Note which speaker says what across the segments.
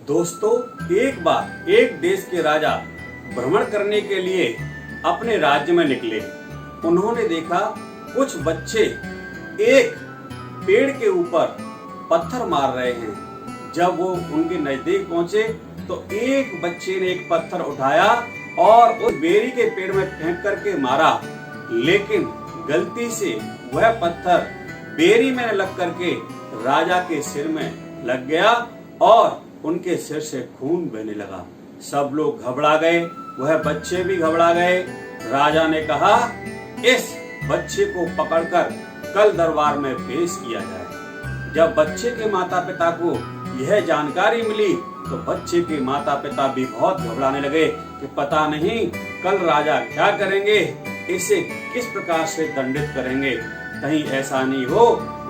Speaker 1: दोस्तों, एक बार एक देश के राजा भ्रमण करने के लिए अपने राज्य में निकले। उन्होंने देखा कुछ बच्चे एक पेड़ के ऊपर पत्थर मार रहे हैं। जब वो उनके नजदीक पहुंचे तो एक बच्चे ने एक पत्थर उठाया और उस बेरी के पेड़ में फेंक करके मारा, लेकिन गलती से वह पत्थर बेरी में लग करके राजा के सिर में लग गया और उनके सिर से खून बहने लगा। सब लोग घबरा गए, वह बच्चे भी घबरा गए। राजा ने कहा, इस बच्चे को पकड़कर कल दरबार में पेश किया जाए। जब बच्चे के माता पिता को यह जानकारी मिली तो बच्चे के माता पिता भी बहुत घबराने लगे कि पता नहीं कल राजा क्या करेंगे, इसे किस प्रकार से दंडित करेंगे। कहीं ऐसा नहीं हो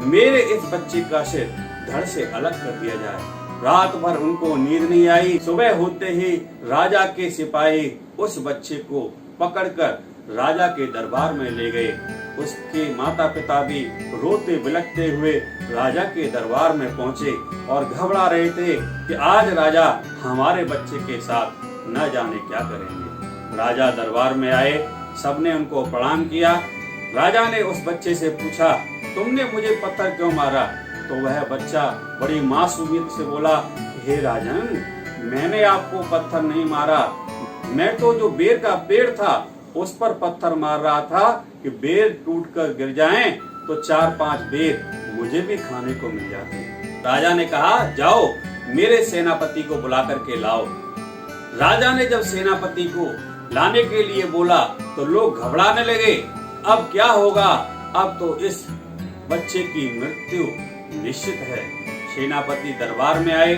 Speaker 1: मेरे इस बच्चे का सिर धड़ से अलग कर दिया जाए। रात भर उनको नींद नहीं आई। सुबह होते ही राजा के सिपाही उस बच्चे को पकड़कर राजा के दरबार में ले गए। उसके माता पिता भी रोते बिलखते हुए राजा के दरबार में पहुंचे और घबरा रहे थे कि आज राजा हमारे बच्चे के साथ न जाने क्या करेंगे। राजा दरबार में आए, सबने उनको प्रणाम किया। राजा ने उस बच्चे से पूछा, तुमने मुझे पत्थर क्यों मारा? तो वह बच्चा बड़ी मासूमियत से बोला, हे राजन, मैंने आपको पत्थर नहीं मारा, मैं तो जो बेर का पेड़ था उस पर पत्थर मार रहा था कि बेर टूटकर गिर जाएं तो 4-5 बेर मुझे भी खाने को मिल जाते। राजा ने कहा, जाओ मेरे सेनापति को बुला करके लाओ। राजा ने जब सेनापति को लाने के लिए बोला तो लोग घबराने लगे। अब क्या होगा? अब तो इस बच्चे की मृत्यु निश्चित है। सेनापति दरबार में आए।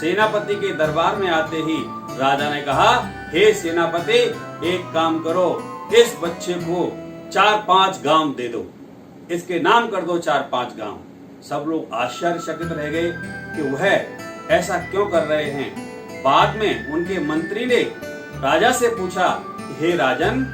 Speaker 1: सेनापति के दरबार में आते ही राजा ने कहा, हे सेनापति, एक काम करो, इस बच्चे को 4-5 गांव दे दो, इसके नाम कर दो 4-5 गांव। सब लोग आश्चर्यचकित रह गए कि वह ऐसा क्यों कर रहे हैं। बाद में उनके मंत्री ने राजा से पूछा, हे राजन,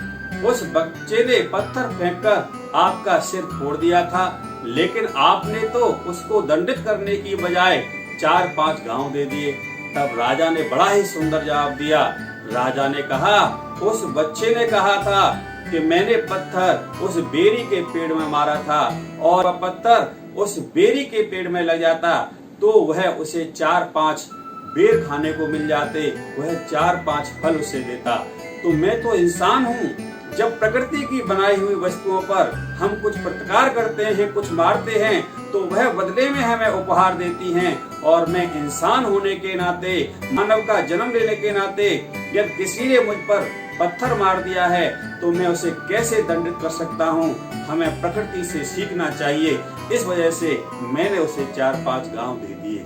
Speaker 1: उस बच्चे ने पत्थर फेंककर आपका सिर फोड़ दिया था, लेकिन आपने तो उसको दंडित करने की बजाय 4-5 गांव दे दिए। तब राजा ने बड़ा ही सुंदर जवाब दिया। राजा ने कहा, उस बच्चे ने कहा था कि मैंने पत्थर उस बेरी के पेड़ में मारा था और पत्थर उस बेरी के पेड़ में लग जाता तो वह उसे 4-5 बेर खाने को मिल जाते, वह 4-5 फल उसे देता। तो मैं तो इंसान हूँ। जब प्रकृति की बनाई हुई वस्तुओं पर हम कुछ प्रतिकार करते हैं, कुछ मारते हैं, तो वह बदले में हमें उपहार देती हैं। और मैं इंसान होने के नाते, मानव का जन्म लेने के नाते, यदि किसी ने मुझ पर पत्थर मार दिया है तो मैं उसे कैसे दंडित कर सकता हूँ। हमें प्रकृति से सीखना चाहिए। इस वजह से मैंने उसे 4-5 गांव दे दिए।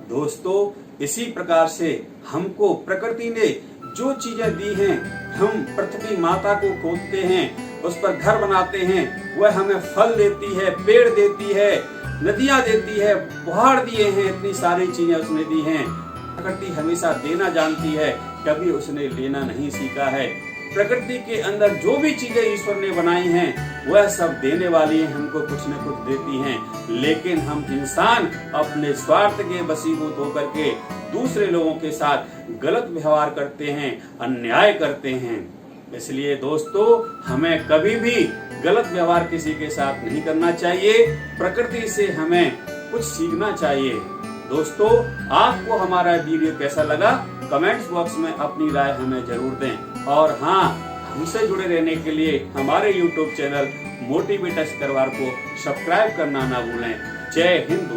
Speaker 1: दोस्तों, इसी प्रकार से हमको प्रकृति ने जो चीजें दी हैं, हम पृथ्वी माता को खोदते हैं, उस पर घर बनाते हैं, वह हमें फल देती है, पेड़ देती है, नदियां देती है, पहाड़ दिए हैं, इतनी सारी चीजें उसने दी हैं। प्रकृति हमेशा देना जानती है, कभी उसने लेना नहीं सीखा है। प्रकृति के अंदर जो भी चीजें ईश्वर ने बनाई हैं वह सब देने वाली हैं, हमको कुछ न कुछ देती हैं। लेकिन हम इंसान अपने स्वार्थ के वशीभूत होकर के दूसरे लोगों के साथ गलत व्यवहार करते हैं, अन्याय करते हैं। इसलिए दोस्तों, हमें कभी भी गलत व्यवहार किसी के साथ नहीं करना चाहिए। प्रकृति से हमें कुछ सीखना चाहिए। दोस्तों, आपको हमारा वीडियो कैसा लगा? कमेंट्स बॉक्स में अपनी राय हमें जरूर दें। और हाँ, हमसे जुड़े रहने के लिए हमारे YouTube चैनल मोटिवेटर्स करवार को सब्सक्राइब करना ना भूलें। जय हिंद।